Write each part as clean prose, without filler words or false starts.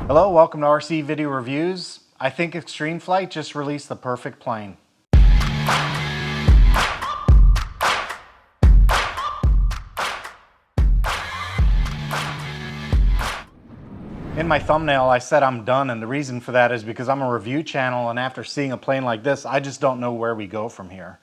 Hello, welcome to RC Video Reviews. I think Extreme Flight just released the perfect plane. In my thumbnail, I said I'm done, and the reason for that is because I'm a review channel, and after seeing a plane like this, I just don't know where we go from here.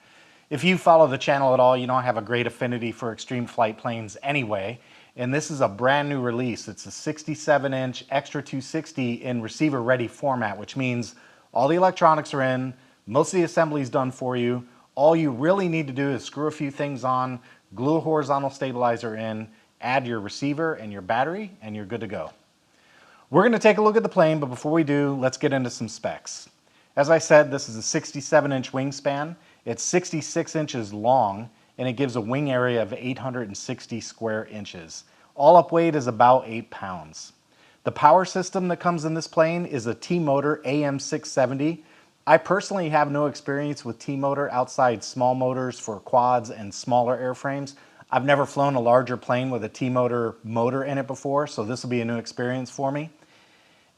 If you follow the channel at all, you know I have a great affinity for Extreme Flight planes anyway, and this is a brand new release. It's a 67-inch Extra 260 in receiver-ready format, which means all the electronics are in, most of the assembly is done for you. All you really need to do is screw a few things on, glue a horizontal stabilizer in, add your receiver and your battery, and you're good to go. We're going to take a look at the plane, but before we do, let's get into some specs. As I said, this is a 67-inch wingspan. It's 66 inches long, and it gives a wing area of 860 square inches. All up weight is about 8 pounds. The power system that comes in this plane is a T-Motor AM670. I personally have no experience with T-Motor outside small motors for quads and smaller airframes. I've never flown a larger plane with a T-Motor motor in it before, so this will be a new experience for me.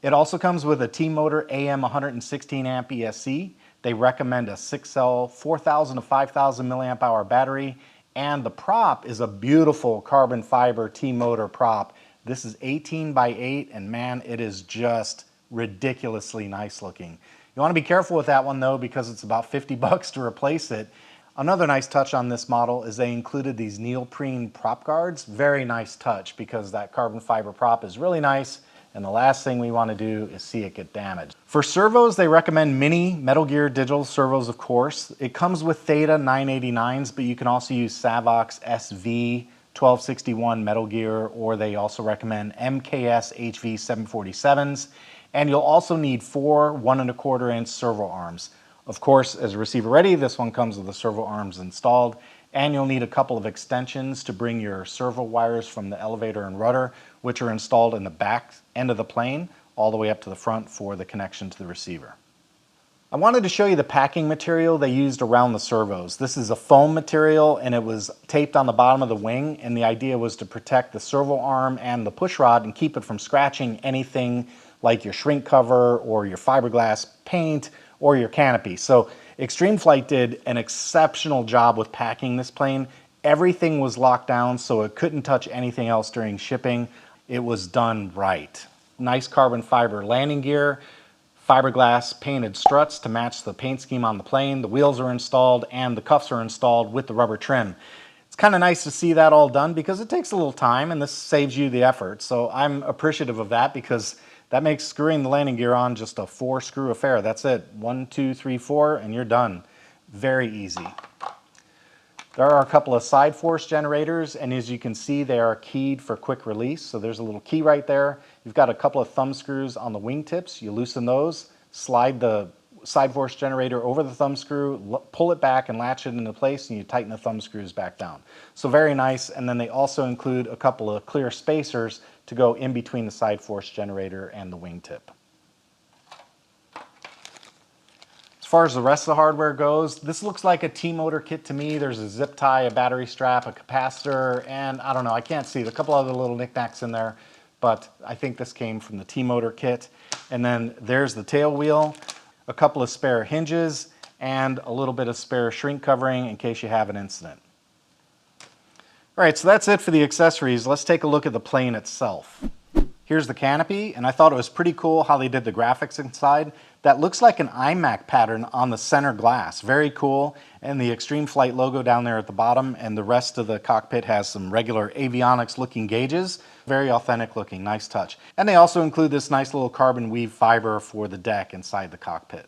It also comes with a T-Motor AM 116 amp ESC. They recommend a 6-cell 4,000 to 5,000 milliamp hour battery, and the prop is a beautiful carbon fiber T-Motor prop. This is 18 by 8, and man, it is just ridiculously nice looking. You want to be careful with that one though, because it's about 50 bucks to replace it. Another nice touch on this model is they included these neoprene prop guards. Very nice touch, because that carbon fiber prop is really nice, and the last thing we want to do is see it get damaged. For servos, they recommend mini Metal Gear digital servos, of course. It comes with Theta 989s, but you can also use Savox SV 1261 Metal Gear, or they also recommend MKS HV 747s. And you'll also need 4 1¼ inch servo arms. Of course, as receiver ready, this one comes with the servo arms installed, and you'll need a couple of extensions to bring your servo wires from the elevator and rudder, which are installed in the back end of the plane, all the way up to the front for the connection to the receiver. I wanted to show you the packing material they used around the servos. This is a foam material, and it was taped on the bottom of the wing, and the idea was to protect the servo arm and the push rod and keep it from scratching anything like your shrink cover or your fiberglass paint or your canopy. So Extreme Flight did an exceptional job with packing this plane. Everything was locked down so it couldn't touch anything else during shipping. It was done right. Nice carbon fiber landing gear, fiberglass painted struts to match the paint scheme on the plane. The wheels are installed and the cuffs are installed with the rubber trim. It's kind of nice to see that all done because it takes a little time and this saves you the effort. So I'm appreciative of that, because that makes screwing the landing gear on just a 4-screw affair. That's it. 1, 2, 3, 4, and you're done. Very easy. There are a couple of side force generators, and as you can see, they are keyed for quick release. So there's a little key right there. You've got a couple of thumb screws on the wingtips. You loosen those, slide the side force generator over the thumb screw, pull it back and latch it into place, and you tighten the thumb screws back down. So very nice. And then they also include a couple of clear spacers to go in between the side force generator and the wingtip. As far as the rest of the hardware goes, this looks like a T-Motor kit to me. There's a zip tie, a battery strap, a capacitor, and I don't know, I can't see it. A couple other little knickknacks in there, but I think this came from the T-Motor kit. And then there's the tail wheel, a couple of spare hinges, and a little bit of spare shrink covering in case you have an incident. All right, so that's it for the accessories. Let's take a look at the plane itself. Here's the canopy, and I thought it was pretty cool how they did the graphics inside. That looks like an iMac pattern on the center glass. Very cool. And the Extreme Flight logo down there at the bottom, and the rest of the cockpit has some regular avionics looking gauges. Very authentic looking, nice touch. And they also include this nice little carbon weave fiber for the deck inside the cockpit.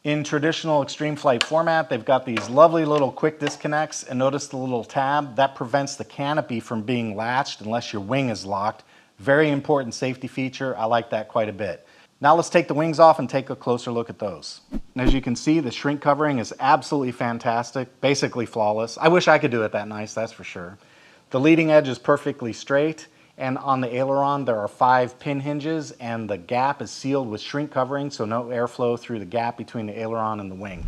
In traditional Extreme Flight format, they've got these lovely little quick disconnects, and notice the little tab that prevents the canopy from being latched unless your wing is locked. Very important safety feature. I like that quite a bit. Now let's take the wings off and take a closer look at those. And as you can see, the shrink covering is absolutely fantastic, basically flawless. I wish I could do it that nice, that's for sure. The leading edge is perfectly straight, and on the aileron there are 5 pin hinges, and the gap is sealed with shrink covering, so no airflow through the gap between the aileron and the wing.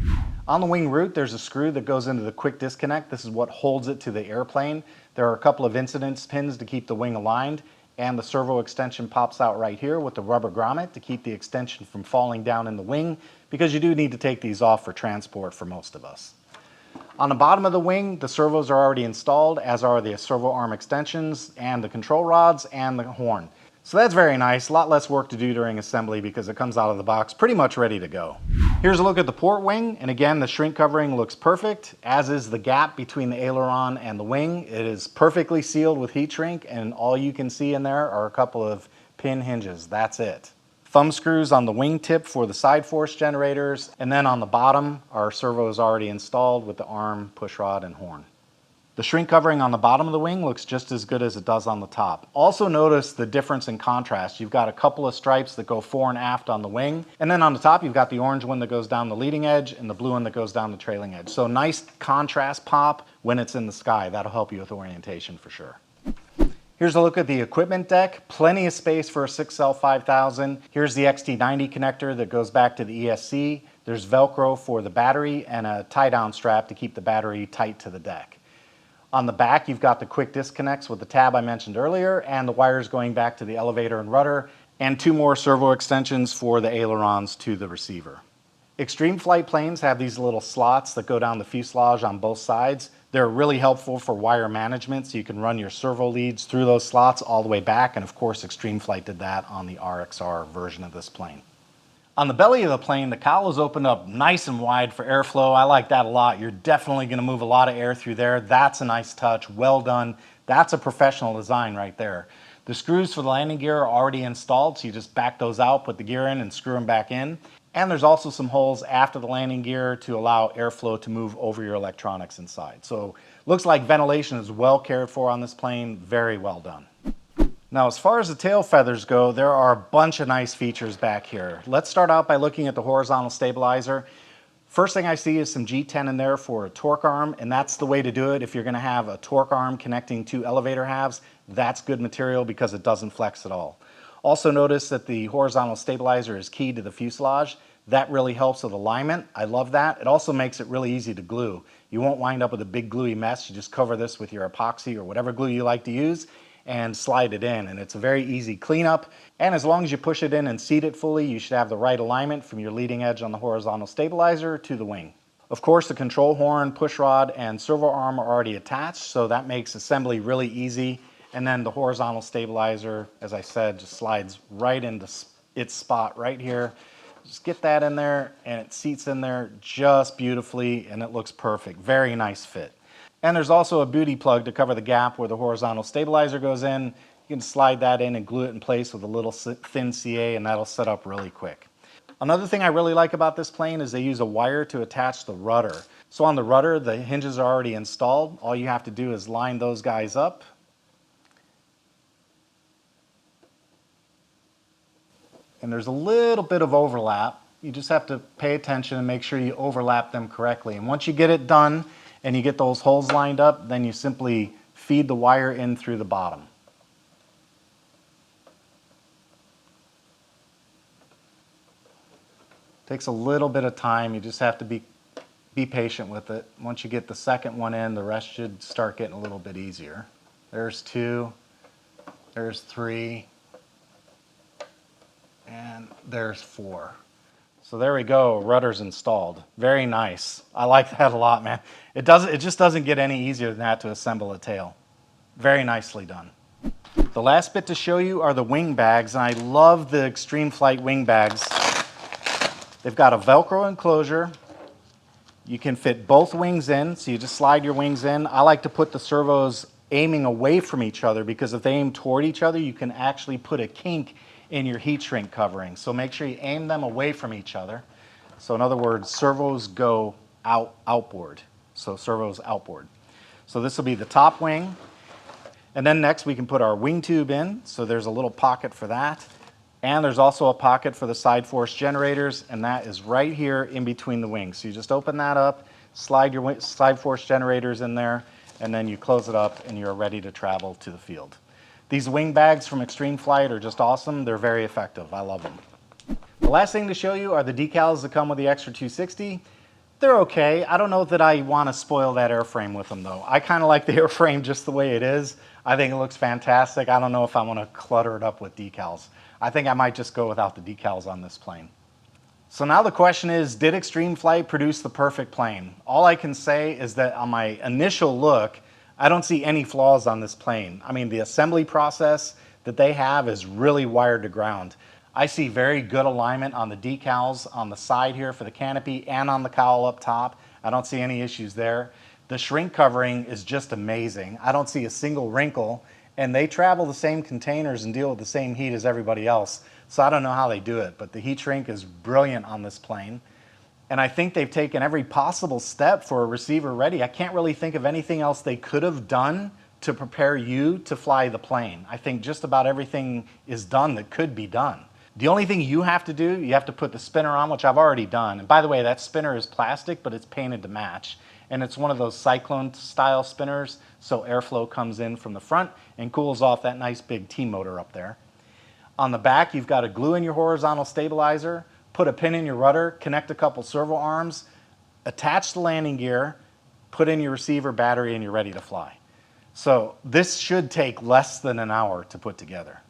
On the wing root, there's a screw that goes into the quick disconnect. This is what holds it to the airplane. There are a couple of incidence pins to keep the wing aligned, and the servo extension pops out right here with the rubber grommet to keep the extension from falling down in the wing, because you do need to take these off for transport for most of us. On the bottom of the wing, the servos are already installed, as are the servo arm extensions and the control rods and the horn. So that's very nice. A lot less work to do during assembly because it comes out of the box pretty much ready to go. Here's a look at the port wing, and again, the shrink covering looks perfect, as is the gap between the aileron and the wing. It is perfectly sealed with heat shrink, and all you can see in there are a couple of pin hinges. That's it. Thumb screws on the wing tip for the side force generators, and then on the bottom, our servos already installed with the arm, push rod, and horn. The shrink covering on the bottom of the wing looks just as good as it does on the top. Also notice the difference in contrast. You've got a couple of stripes that go fore and aft on the wing, and then on the top you've got the orange one that goes down the leading edge and the blue one that goes down the trailing edge. So nice contrast pop when it's in the sky. That'll help you with orientation for sure. Here's a look at the equipment deck. Plenty of space for a 6L 5000. Here's the XT90 connector that goes back to the ESC. There's Velcro for the battery and a tie-down strap to keep the battery tight to the deck. On the back, you've got the quick disconnects with the tab I mentioned earlier, and the wires going back to the elevator and rudder, and 2 more servo extensions for the ailerons to the receiver. Extreme flight planes have these little slots that go down the fuselage on both sides. They're really helpful for wire management, so you can run your servo leads through those slots all the way back, and of course Extreme Flight did that on the RXR version of this plane. On the belly of the plane, the cowl is opened up nice and wide for airflow. I like that a lot. You're definitely going to move a lot of air through there. That's a nice touch. Well done. That's a professional design right there. The screws for the landing gear are already installed, so you just back those out, put the gear in, and screw them back in. And there's also some holes after the landing gear to allow airflow to move over your electronics inside. So looks like ventilation is well cared for on this plane. Very well done. Now, as far as the tail feathers go, there are a bunch of nice features back here. Let's start out by looking at the horizontal stabilizer. First thing I see is some G10 in there for a torque arm, and that's the way to do it. If you're going to have a torque arm connecting 2 elevator halves, that's good material because it doesn't flex at all. Also notice that the horizontal stabilizer is keyed to the fuselage. That really helps with alignment. I love that. It also makes it really easy to glue. You won't wind up with a big gluey mess. You just cover this with your epoxy or whatever glue you like to use and slide it in, and it's a very easy cleanup. And as long as you push it in and seat it fully, you should have the right alignment from your leading edge on the horizontal stabilizer to the wing. Of course, the control horn, push rod, and servo arm are already attached, so that makes assembly really easy. And then the horizontal stabilizer, as I said, just slides right into its spot right here. Just get that in there, and it seats in there just beautifully, and it looks perfect. Very nice fit. And there's also a booty plug to cover the gap where the horizontal stabilizer goes in. You can slide that in and glue it in place with a little thin CA, and that'll set up really quick. Another thing I really like about this plane is they use a wire to attach the rudder. So on the rudder, the hinges are already installed. All you have to do is line those guys up. And there's a little bit of overlap. You just have to pay attention and make sure you overlap them correctly. And once you get it done and you get those holes lined up, then you simply feed the wire in through the bottom. Takes a little bit of time. You just have to be patient with it. Once you get the second one in, the rest should start getting a little bit easier. There's 2, there's 3, and there's 4. So there we go, rudder's installed. Very nice. I like that a lot, man. It just doesn't get any easier than that to assemble a tail. Very nicely done. The last bit to show you are the wing bags, and I love the Extreme Flight wing bags. They've got a Velcro enclosure. You can fit both wings in, so you just slide your wings in. I like to put the servos aiming away from each other, because if they aim toward each other, you can actually put a kink in your heat shrink covering. So make sure you aim them away from each other. So in other words, servos go outboard. So servos outboard. So this will be the top wing. And then next we can put our wing tube in. So there's a little pocket for that. And there's also a pocket for the side force generators, and that is right here in between the wings. So you just open that up, slide your side force generators in there, and then you close it up and you're ready to travel to the field. These wing bags from Extreme Flight are just awesome. They're very effective. I love them. The last thing to show you are the decals that come with the Extra 260. They're okay. I don't know that I want to spoil that airframe with them though. I kind of like the airframe just the way it is. I think it looks fantastic. I don't know if I want to clutter it up with decals. I think I might just go without the decals on this plane. So now the question is, did Extreme Flight produce the perfect plane? All I can say is that on my initial look, I don't see any flaws on this plane. I mean, the assembly process that they have is really wired to ground. I see very good alignment on the decals on the side here for the canopy and on the cowl up top. I don't see any issues there. The shrink covering is just amazing. I don't see a single wrinkle, and they travel the same containers and deal with the same heat as everybody else. So I don't know how they do it, but the heat shrink is brilliant on this plane. And I think they've taken every possible step for a receiver ready. I can't really think of anything else they could have done to prepare you to fly the plane. I think just about everything is done that could be done. The only thing you have to do, you have to put the spinner on, which I've already done. And by the way, that spinner is plastic, but it's painted to match. And it's one of those cyclone style spinners, so airflow comes in from the front and cools off that nice big T-motor up there. On the back, you've got to glue in your horizontal stabilizer, put a pin in your rudder, connect a couple servo arms, attach the landing gear, put in your receiver battery, and you're ready to fly. So this should take less than an hour to put together.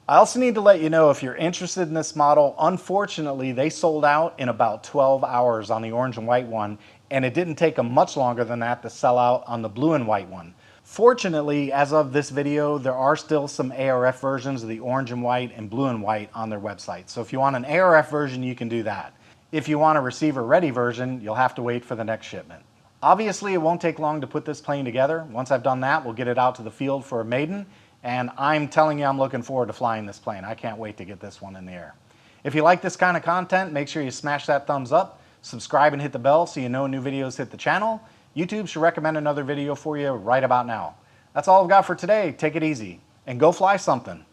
I also need to let you know, if you're interested in this model, unfortunately they sold out in about 12 hours on the orange and white one, and it didn't take them much longer than that to sell out on the blue and white one. Fortunately, as of this video, there are still some ARF versions of the orange and white and blue and white on their website. So if you want an ARF version, you can do that. If you want a receiver ready version, you'll have to wait for the next shipment. Obviously, it won't take long to put this plane together. Once I've done that, we'll get it out to the field for a maiden, and I'm telling you, I'm looking forward to flying this plane. I can't wait to get this one in the air. If you like this kind of content, make sure you smash that thumbs up, subscribe and hit the bell so you know new videos hit the channel. YouTube should recommend another video for you right about now. That's all I've got for today. Take it easy and go fly something.